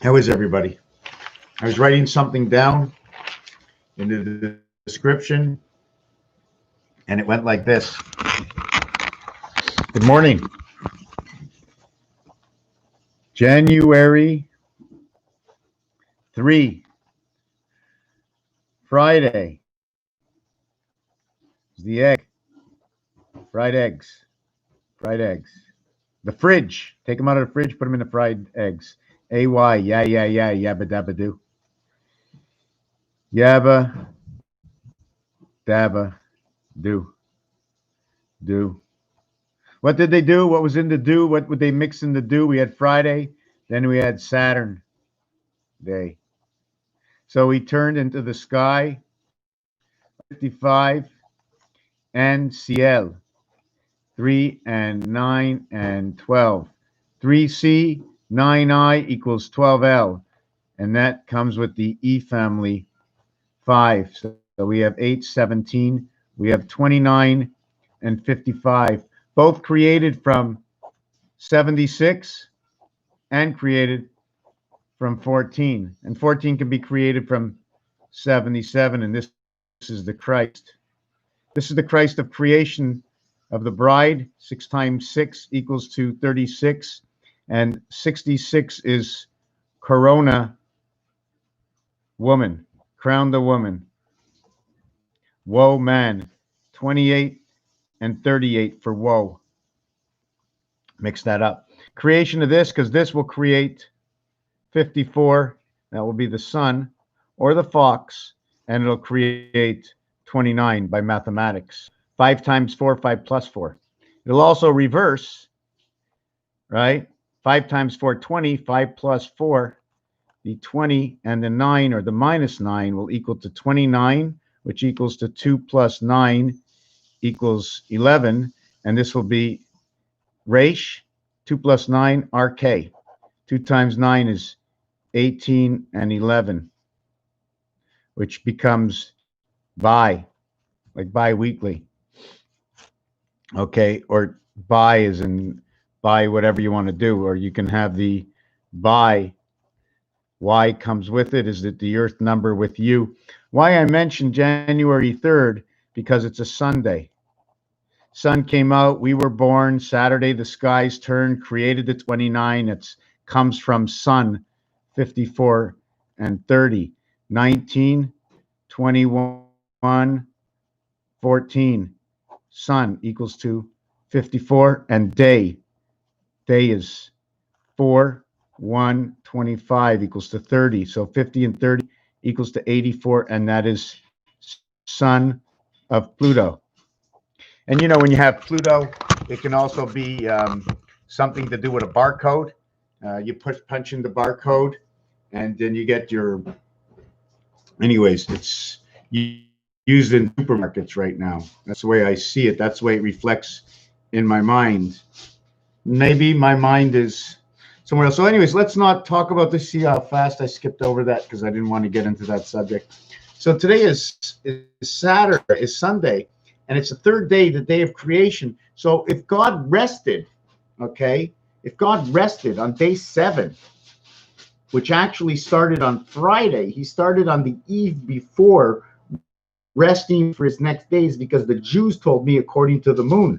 How is everybody? I was writing something down in the description, and it went like this. Good morning. January 3, Friday. The egg. Fried eggs. Fried eggs. The fridge. Take them out of the fridge, put them in the fried eggs. AY, yeah, yabba dabba do. Yabba dabba do. Do. What did they do? What was in the do? What would they mix in the do? We had Friday, then we had Saturn day. So we turned into the sky, 55, and ciel, 3 and 9 and 12. 3C, 9I equals 12L. And that comes with the E family 5. So we have 8, 17. We have 29 and 55. Both created from 76 and created from 14. And 14 can be created from 77. And this is the Christ. This is the Christ of creation of the bride. 6 times 6 equals to 36. And 66 is corona woman. Crown the woman. Woe man. 28 and 38 for woe. Mix that up. Creation of this, because this will create 54. That will be the sun or the fox, and it'll create 29 by mathematics. 5 times 4, 5 plus 4. It'll also reverse, right? 5 times 4, 20. 5 plus 4, the 20 and the 9 or the minus 9 will equal to 29, which equals to 2 plus 9 equals 11. And this will be Resh, 2 plus 9, RK. 2 times 9 is 18 and 11, which becomes bi, like bi-weekly. Okay, or bi is in bi whatever you want to do, or you can have the bi. Y comes with it. Is it the earth number with you? Why I mentioned January 3rd, because it's a Sunday. Sun came out, we were born. Saturday, the skies turned, created the 29. It comes from sun, 54 and 30. 19, 21, 14. Sun equals to 54, and day. Day is 4, 1, 25 equals to 30. So 50 and 30 equals to 84, and that is son of Pluto. And you know, when you have Pluto, it can also be something to do with a barcode. You punch in the barcode, and then you get your. Anyways, it's used in supermarkets right now. That's the way I see it. That's the way it reflects in my mind. Maybe my mind is somewhere else. So anyways, let's not talk about this. See how fast I skipped over that because I didn't want to get into that subject. So today is Saturday, is Sunday, and it's the third day, the day of creation. So if God rested, okay, if God rested on day 7, which actually started on Friday, he started on the eve before, resting for his next days, because the Jews told me according to the moon.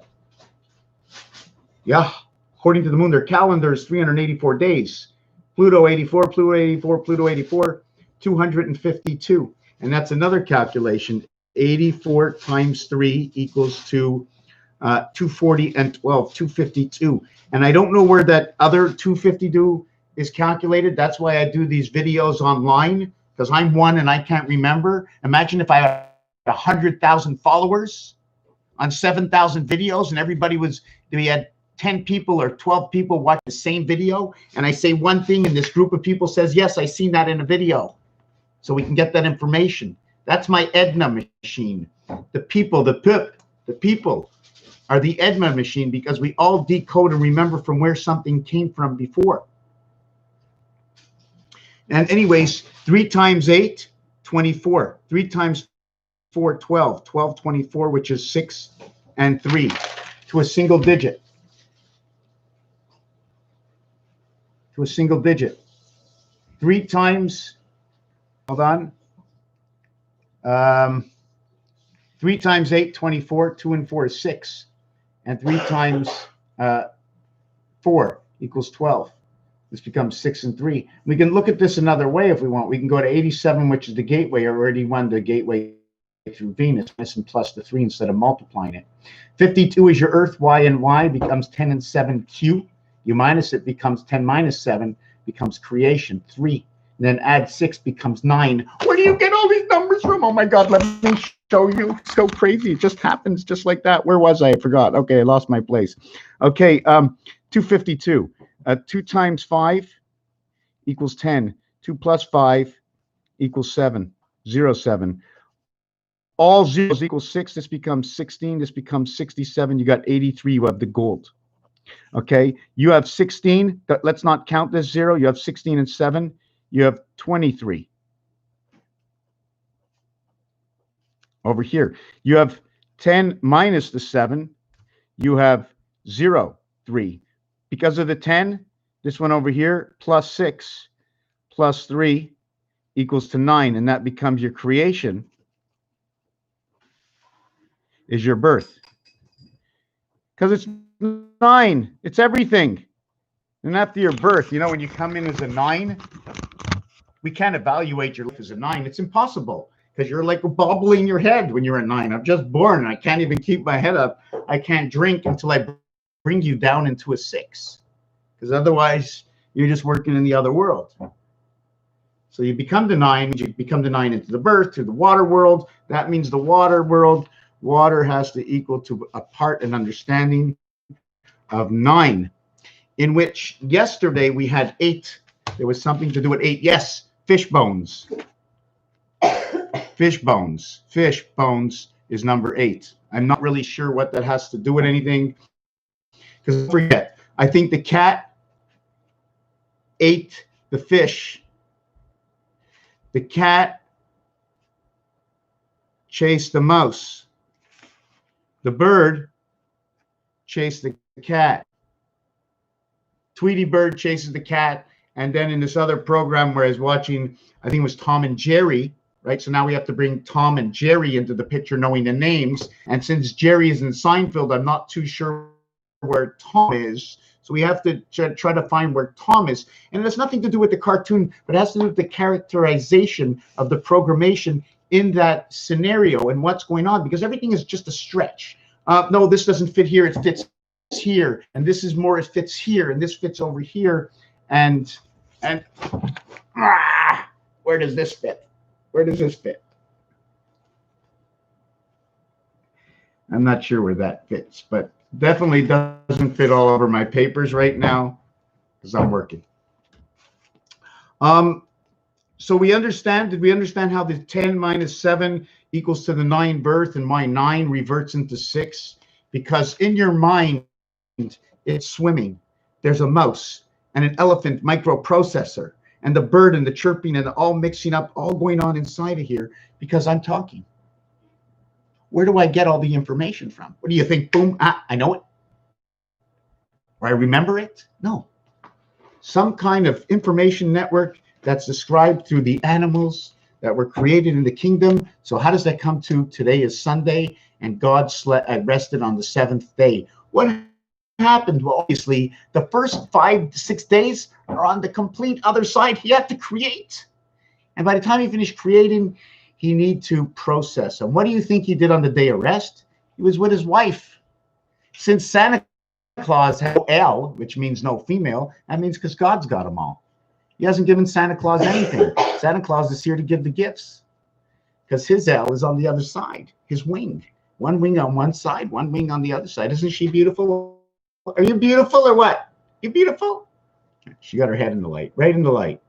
Yeah, according to the moon, their calendar is 384 days. Pluto 84, Pluto 84, Pluto 84, 252. And that's another calculation. 84 times 3 equals to 240 and 12, 252. And I don't know where that other 252 is calculated. That's why I do these videos online, because I'm one and I can't remember. Imagine if I had 100,000 followers on 7,000 videos, and we had 10 people or 12 people watch the same video, and I say one thing and this group of people says, yes, I seen that in a video. So we can get that information. That's my Edna machine. The people are the Edna machine, because we all decode and remember from where something came from before. And anyways, 3 times 8, 24. 3 times 4, 12. 12, 24, which is 6 and 3 to a single digit. To a single digit. 3 times, hold on. 3 times 8, 24. 2 and 4 is 6. And 3 times 4 equals 12. This becomes 6 and 3. We can look at this another way if we want. We can go to 87, which is the gateway, or 81, the gateway through Venus, and plus the 3 instead of multiplying it. 52 is your Earth, Y, and Y becomes 10 and 7, Q. You minus it becomes 10 minus 7, becomes creation, 3. And then add 6 becomes 9. Where do you get all these numbers from? Oh my God, let me show you. It's so crazy. It just happens just like that. Where was I? I forgot. Okay, I lost my place. Okay, 252. 2 times 5 equals 10. 2 plus 5 equals 7. 0, 7. All zeros equals 6. This becomes 16. This becomes 67. You got 83. You have the gold. Okay, you have 16. Let's not count this 0. You have 16 and 7. You have 23. Over here, you have 10 minus the 7. You have 0, 3. Because of the 10, this one over here, plus 6 plus 3 equals to 9. And that becomes your creation, is your birth. Because it's 9. It's everything. And after your birth, you know, when you come in as a 9, we can't evaluate your life as a 9. It's impossible because you're like bobbling your head when you're a 9. I'm just born. I can't even keep my head up. I can't drink until I bring you down into a 6, because otherwise you're just working in the other world. So you become the 9. You become the 9 into the birth, to the water world. That means the water world. Water has to equal to a part and understanding of 9, in which yesterday we had 8. There was something to do with 8. Yes, fish bones. Fish bones. Fish bones is number 8. I'm not really sure what that has to do with anything, because forget, I think the cat ate the fish. The cat chased the mouse. The bird chased the cat. Tweety Bird chases the cat. And then in this other program where I was watching, I think it was Tom and Jerry, right? So now we have to bring Tom and Jerry into the picture, knowing the names. And since Jerry is in Seinfeld, I'm not too sure where Tom is. So we have to try to find where Tom is. And it has nothing to do with the cartoon, but it has to do with the characterization of the programmation in that scenario and what's going on, because everything is just a stretch. No, this doesn't fit here. It fits here. And this is more, it fits here. And this fits over here. And where does this fit? Where does this fit? I'm not sure where that fits, but definitely doesn't fit all over my papers right now because I'm working. So we understand, did we understand how the 10 minus 7 equals to the 9 birth, and my 9 reverts into 6? Because in your mind, it's swimming. There's a mouse and an elephant microprocessor and the bird and the chirping and all mixing up, all going on inside of here because I'm talking. Where do I get all the information from? What do you think? Boom, I know it. Or I remember it? No. Some kind of information network that's described through the animals that were created in the kingdom. So how does that come to today is Sunday and God rested on the 7th day? What happened? Well, obviously, the first 5 to 6 days are on the complete other side. He had to create. And by the time he finished creating, he needed to process. And what do you think he did on the day of rest? He was with his wife. Since Santa Claus had no L, which means no female, that means because God's got them all. He hasn't given Santa Claus anything. Santa Claus is here to give the gifts because his L is on the other side, his wing. One wing on one side, one wing on the other side. Isn't she beautiful? Are you beautiful or what? You beautiful? She got her head in the light, right in the light.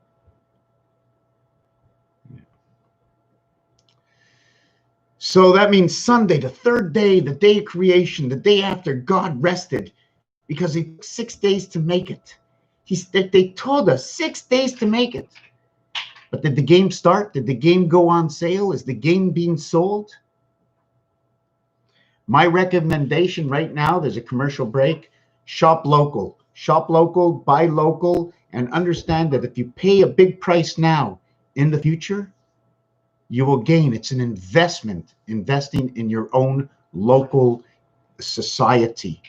So that means Sunday, the 3rd day, the day of creation, the day after God rested, because he took 6 days to make it. They told us 6 days to make it. But did the game start? Did the game go on sale? Is the game being sold? My recommendation right now, there's a commercial break, shop local. shop local, buy local, and understand that if you pay a big price now, in the future, you will gain. It's an investment, investing in your own local society,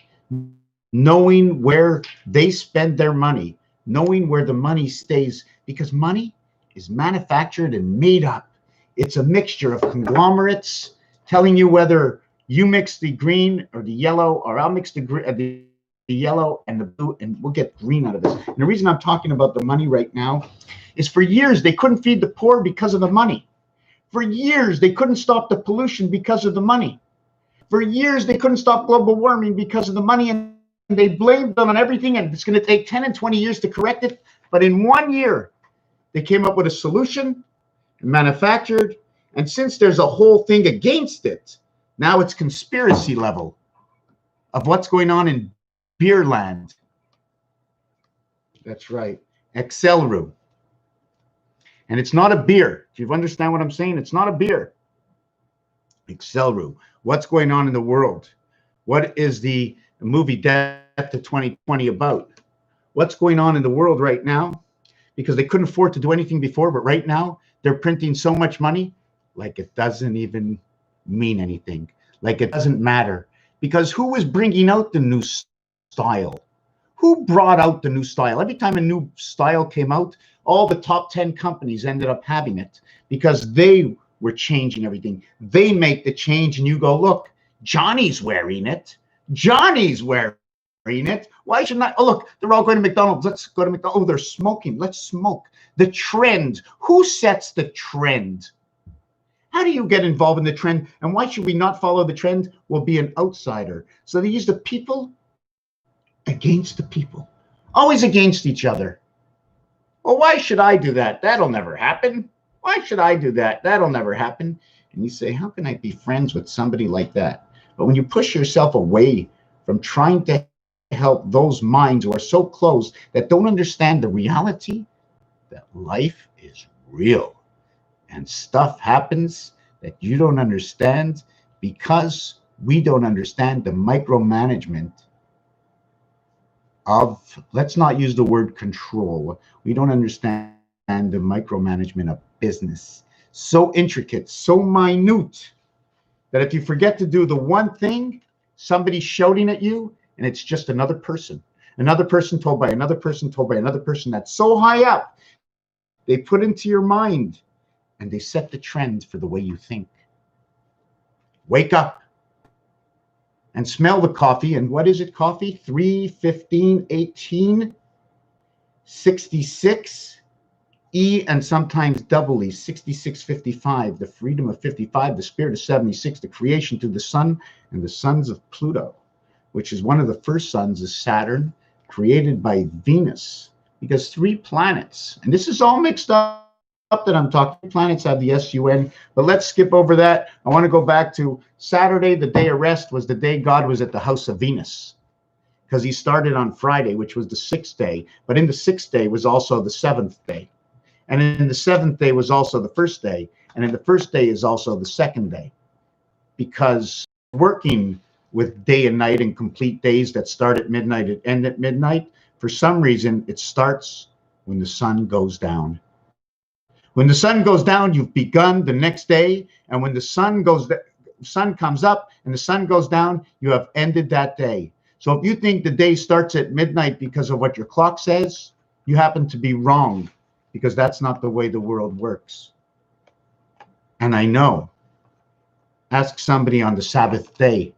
knowing where they spend their money, knowing where the money stays, because money is manufactured and made up. It's a mixture of conglomerates telling you whether you mix the green or the yellow, or I'll mix the yellow and the blue, and we'll get green out of this. And the reason I'm talking about the money right now is for years they couldn't feed the poor because of the money. For years they couldn't stop the pollution because of the money. For years they couldn't stop global warming because of the money, and they blamed them on everything, and it's going to take 10 and 20 years to correct it. But in 1 year, they came up with a solution, manufactured, and since there's a whole thing against it, now it's conspiracy level of what's going on in beer land. That's right, Excelru. And it's not a beer. Do you understand what I'm saying? It's not a beer. Excelru. What's going on in the world? What is the movie Death to 2020 about? What's going on in the world right now? Because they couldn't afford to do anything before, but right now they're printing so much money like it doesn't even mean anything, like it doesn't matter. Because who was bringing out the new style? Who brought out the new style? Every time a new style came out, all the top 10 companies ended up having it because they were changing everything. They make the change and you go, look, Johnny's wearing it. Johnny's wearing it. Why shouldn't I? Oh, look, they're all going to McDonald's. Let's go to McDonald's. Oh, they're smoking. Let's smoke. The trend. Who sets the trend? How do you get involved in the trend? And why should we not follow the trend? We'll be an outsider. So they use the people against the people. Always against each other. Well, why should I do that? That'll never happen. Why should I do that? That'll never happen. And you say, how can I be friends with somebody like that? But when you push yourself away from trying to help those minds who are so close that don't understand the reality that life is real and stuff happens that you don't understand because we don't understand the micromanagement of, let's not use the word control. We don't understand the micromanagement of business. So intricate, so minute, that if you forget to do the one thing, somebody's shouting at you, and it's just another person told by another person told by another person that's so high up, they put into your mind, and they set the trend for the way you think. Wake up and smell the coffee. And what is it, coffee? 3, 15, 18, 66. E and sometimes double E, 6655, the freedom of 55, the spirit of 76, the creation to the sun and the sons of Pluto, which is one of the first sons is Saturn, created by Venus, because 3 planets, and this is all mixed up that I'm talking, planets have the SUN, but let's skip over that. I want to go back to Saturday, the day of rest, was the day God was at the house of Venus, because he started on Friday, which was the 6th day, but in the 6th day was also the 7th day. And in the 7th day was also the 1st day. And in the 1st day is also the 2nd day. Because working with day and night and complete days that start at midnight and end at midnight, for some reason, it starts when the sun goes down. When the sun goes down, you've begun the next day. And when the sun comes up and the sun goes down, you have ended that day. So if you think the day starts at midnight because of what your clock says, you happen to be wrong. Because that's not the way the world works. And I know. Ask somebody on the Sabbath day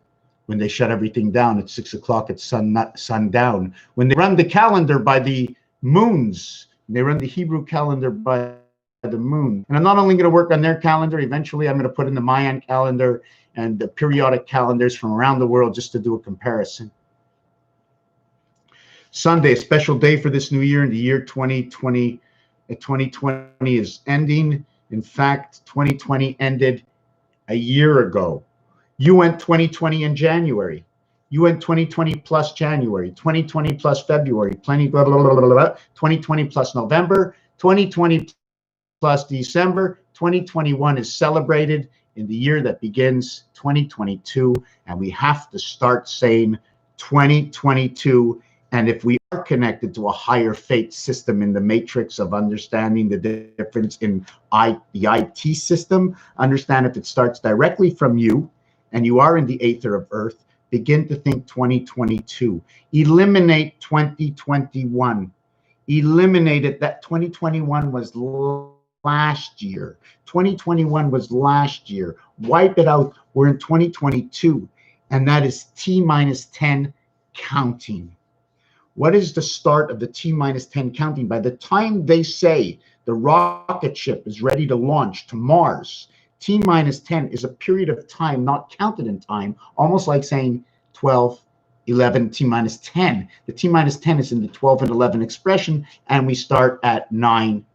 when they shut everything down at 6 o'clock at sundown. When they run the calendar by the moons, they run the Hebrew calendar by the moon. And I'm not only going to work on their calendar, eventually I'm going to put in the Mayan calendar and the periodic calendars from around the world just to do a comparison. Sunday, a special day for this new year in the year 2020. 2020 is ending. In fact, 2020 ended a year ago. You went 2020 in January. You went 2020 plus January, 2020 plus February, 2020 plus November, 2020 plus December. 2021 is celebrated in the year that begins 2022. And we have to start saying 2022 And if we are connected to a higher fate system in the matrix of understanding the difference in the IT system, understand if it starts directly from you and you are in the aether of Earth, begin to think 2022. Eliminate 2021. Eliminate it. That 2021 was last year. 2021 was last year. Wipe it out. We're in 2022. And that is T-10 counting. What is the start of the T-10 counting? By the time they say the rocket ship is ready to launch to Mars, T-10 is a period of time not counted in time, almost like saying 12, 11, T-10. The T-10 is in the 12 and 11 expression, and we start at 9,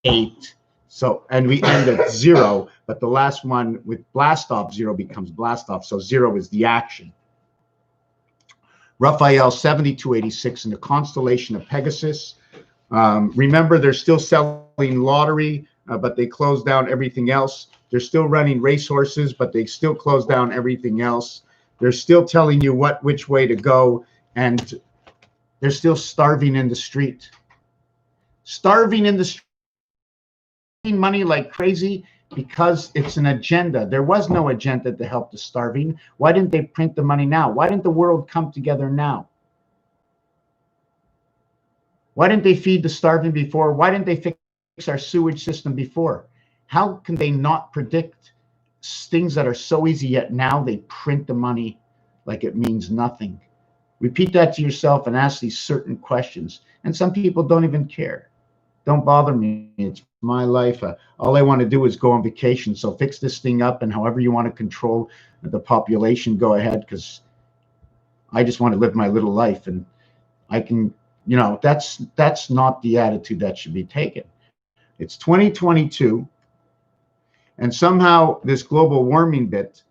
8. So, and we end at 0, but the last one with blast off, 0 becomes blast off. So 0 is the action. Raphael 7286 in the constellation of Pegasus. Remember, they're still selling lottery, but they closed down everything else. They're still running racehorses, but they still closed down everything else. They're still telling you which way to go, and they're still starving in the street. Starving in the street, money like crazy because it's an agenda. There was no agenda to help the starving. Why didn't they print the money now? Why didn't the world come together now? Why didn't they feed the starving before? Why didn't they fix our sewage system before? How can they not predict things that are so easy, yet now they print the money like it means nothing? Repeat that to yourself and ask these certain questions. And some people don't even care. Don't bother me. It's my life. All I want to do is go on vacation. So fix this thing up, and however you want to control the population, go ahead, because I just want to live my little life. And I can, that's not the attitude that should be taken. It's 2022. And somehow this global warming bit,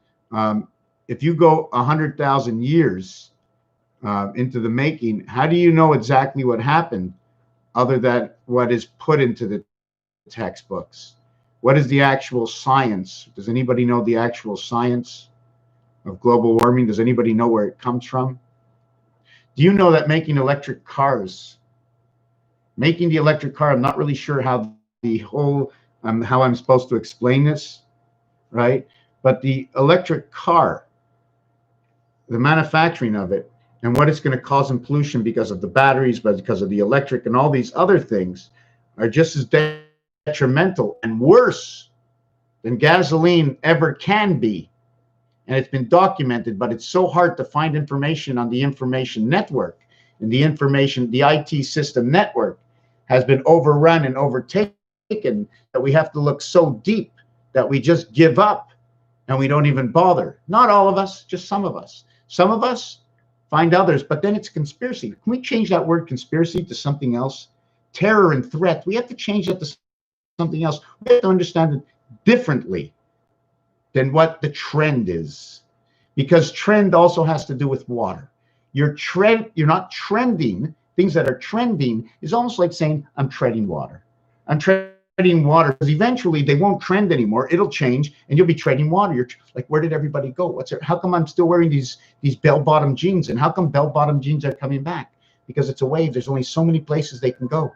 if you go 100,000 years into the making, how do you know exactly what happened other than what is put into the textbooks? What is the actual science? Does anybody know the actual science of global warming? Does anybody know where it comes from? Do you know that making the electric car, I'm not really sure how the whole, how I'm supposed to explain this, right? But the electric car, the manufacturing of it, and what it's going to cause in pollution because of the batteries, but because of the electric and all these other things, are just as detrimental and worse than gasoline ever can be. And it's been documented, but it's so hard to find information on the information network. And the IT system network has been overrun and overtaken that we have to look so deep that we just give up and we don't even bother. Not all of us, just some of us. Some of us find others, but then it's conspiracy. Can we change that word conspiracy to something else? Terror and threat. We have to change that to something else. We have to understand it differently than what the trend is, because trend also has to do with water. You're not trending. Things that are trending is almost like saying, I'm treading water. I'm treading water, because eventually they won't trend anymore. It'll change and you'll be treading water. You're like, where did everybody go? How come I'm still wearing these bell-bottom jeans? And how come bell-bottom jeans are coming back? Because it's a wave. There's only so many places they can go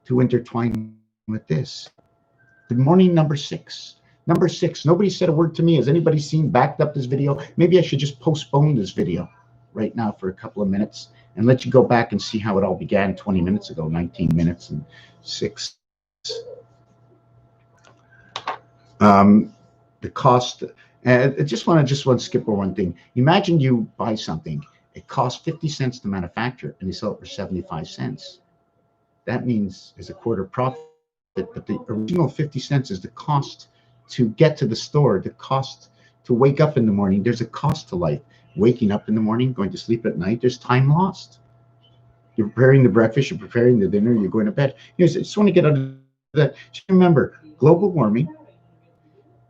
to intertwine with this. Good morning, number 6. Number 6, nobody said a word to me. Has anybody backed up this video? Maybe I should just postpone this video right now for a couple of minutes and let you go back and see how it all began 20 minutes ago, 19 minutes and 6. The cost, and I just want to skip over one thing. Imagine you buy something, it costs 50 cents to manufacture and they sell it for 75 cents. That means there's a quarter profit, but the original 50 cents is the cost to get to the store, the cost to wake up in the morning. There's a cost to life. Waking up in the morning, going to sleep at night, there's time lost. You're preparing the breakfast, you're preparing the dinner, you're going to bed. I just want to get out of that. Just remember, global warming,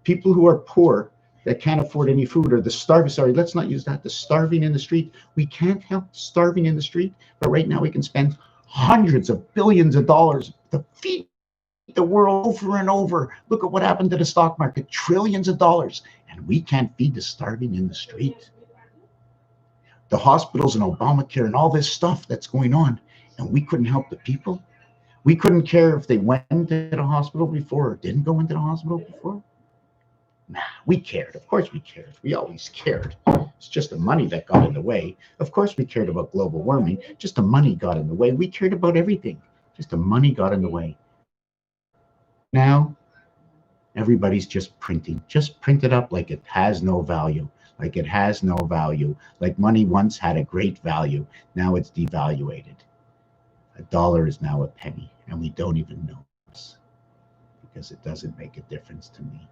people who are poor that can't afford any food, or the starving, sorry, let's not use that, the starving in the street. We can't help starving in the street, but right now we can spend hundreds of billions of dollars to feed the world over and over. Look at what happened to the stock market, trillions of dollars, and we can't feed the starving in the street. the hospitals and Obamacare and all this stuff that's going on, and we couldn't help the people? We couldn't care if they went into the hospital before or didn't go into the hospital before? Nah, we cared. Of course we cared. We always cared. It's just the money that got in the way. Of course we cared about global warming. Just the money got in the way. We cared about everything. Just the money got in the way. Now, everybody's just printing. Just print it up like it has no value. Like it has no value. Like money once had a great value. Now it's devaluated. A dollar is now a penny, and we don't even know this because it doesn't make a difference to me.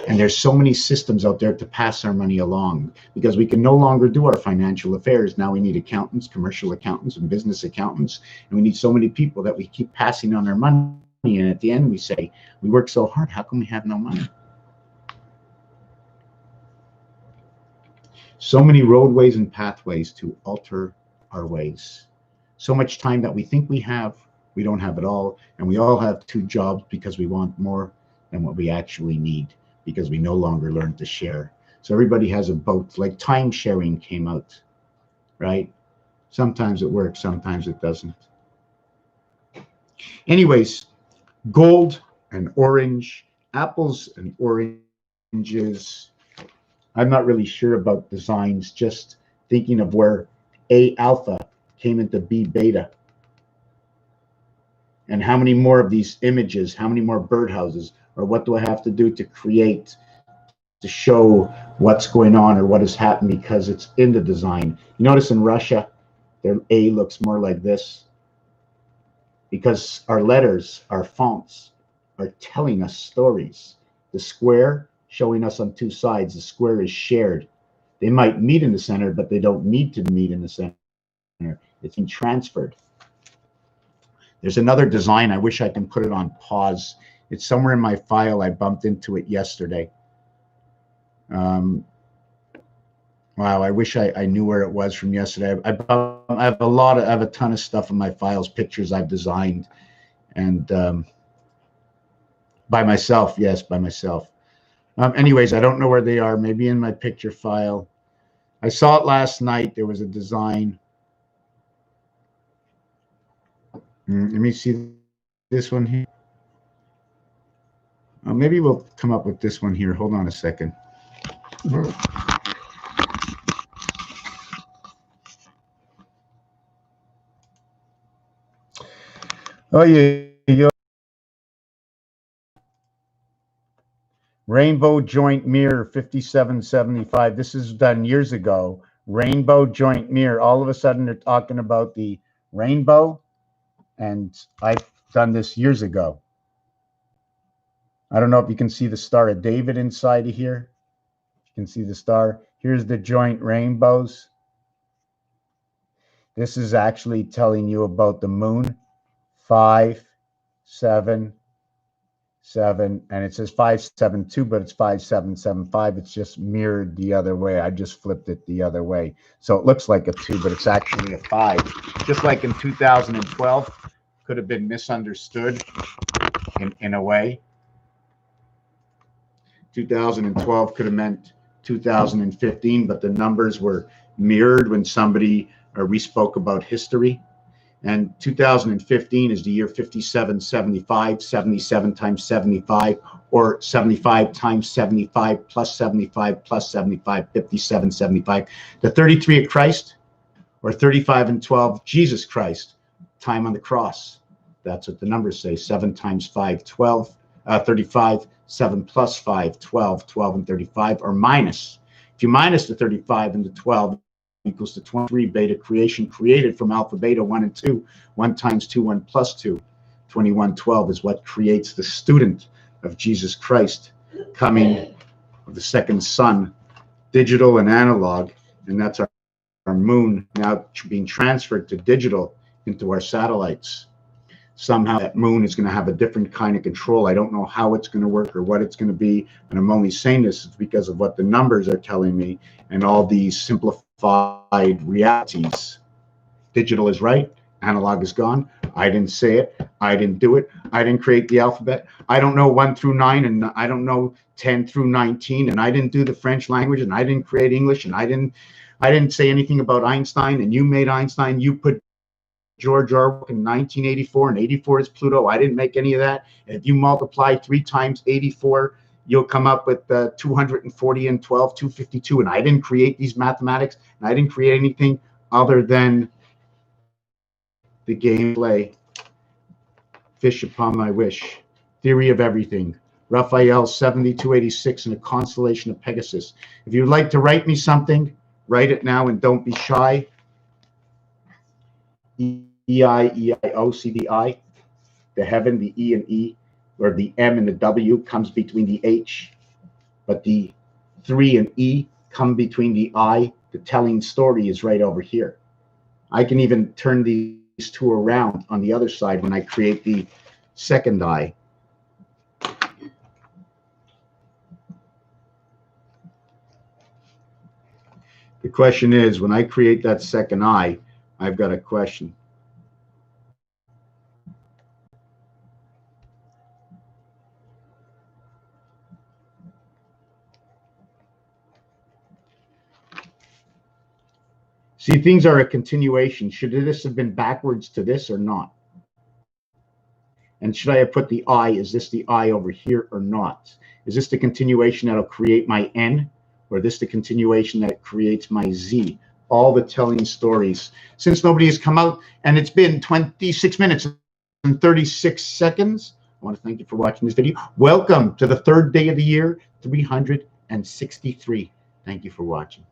And there's so many systems out there to pass our money along because we can no longer do our financial affairs. Now we need accountants, commercial accountants, and business accountants. And we need so many people that we keep passing on our money. And at the end, we say, we work so hard. How come we have no money? So many roadways and pathways to alter our ways. So much time that we think we don't have it all. And we all have 2 jobs because we want more than what we actually need, because we no longer learn to share. So everybody has a boat, like time sharing came out, right? Sometimes it works, sometimes it doesn't. Anyways, gold and orange, apples and oranges. I'm not really sure about designs, just thinking of where A alpha came into B beta. And how many more of these images, how many more birdhouses, or what do I have to do to create to show what's going on or what has happened because it's in the design. You notice in Russia, their A looks more like this because our letters, our fonts are telling us stories. The square showing us on 2 sides, the square is shared. They might meet in the center, but they don't need to meet in the center. It's being transferred. There's another design. I wish I can put it on pause. It's somewhere in my file. I bumped into it yesterday. Wow, I wish I knew where it was from yesterday. I have a ton of stuff in my files, pictures I've designed, and by myself. Yes, by myself. Anyways, I don't know where they are. Maybe in my picture file. I saw it last night. There was a design. Let me see this one here. Maybe we'll come up with this one here. Hold on a second. Oh, yeah. Rainbow joint mirror 5775. This is done years ago. Rainbow joint mirror. All of a sudden, they're talking about the rainbow, and I've done this years ago. I don't know if you can see the Star of David inside of here. You can see the star. Here's the joint rainbows. This is actually telling you about the moon. 5, 7, 7, and it says 572, but it's 5775. It's just mirrored the other way. I just flipped it the other way. So it looks like a 2, but it's actually a 5. Just like in 2012, could have been misunderstood in a way. 2012 could have meant 2015, but the numbers were mirrored when we spoke about history. And 2015 is the year 5775, 77 times 75, or 75 times 75 plus 75 plus 75, 5775. The 33 of Christ, or 35 and 12, Jesus Christ, time on the cross. That's what the numbers say. 7 times 5, 12, 35, 7 plus 5, 12, 12 and 35, or minus. If you minus the 35 and the 12, equals to 23 beta creation, created from alpha, beta, 1 and 2. 1 times 2, 1 plus 2. 21, 12 is what creates the student of Jesus Christ, coming of the second son, digital and analog, and that's our moon now being transferred to digital into our satellites. Somehow that moon is going to have a different kind of control. I don't know how it's going to work or what it's going to be, and I'm only saying this because of what the numbers are telling me and all these simplified realities. Digital is right, analog is gone. I didn't say it, I didn't do it, I didn't create the alphabet. I don't know 1 through 9, and I don't know 10 through 19, and I didn't do the French language, and I didn't create English, and I didn't I didn't say anything about Einstein, and you made Einstein. You put George Orwell in 1984, and 84 is Pluto. I didn't make any of that. And if you multiply 3 times 84, you'll come up with 240 and 12, 252. And I didn't create these mathematics, and I didn't create anything other than the gameplay. Fish upon my wish. Theory of everything. Raphael 7286 in a constellation of Pegasus. If you'd like to write me something, write it now and don't be shy. E-I-E-I-O, see the I, the heaven, the E and E, or the M and the W comes between the H, but the 3 and E come between the I. The telling story is right over here. I can even turn these two around on the other side when I create the second I. The question is, when I create that second I, I've got a question. See, things are a continuation. Should this have been backwards to this or not? And should I have put the I? Is this the I over here or not? Is this the continuation that'll create my N? Or is this the continuation that creates my Z? All the telling stories. Since nobody has come out, and it's been 26 minutes and 36 seconds, I want to thank you for watching this video. Welcome to the 3rd day of the year, 363. Thank you for watching.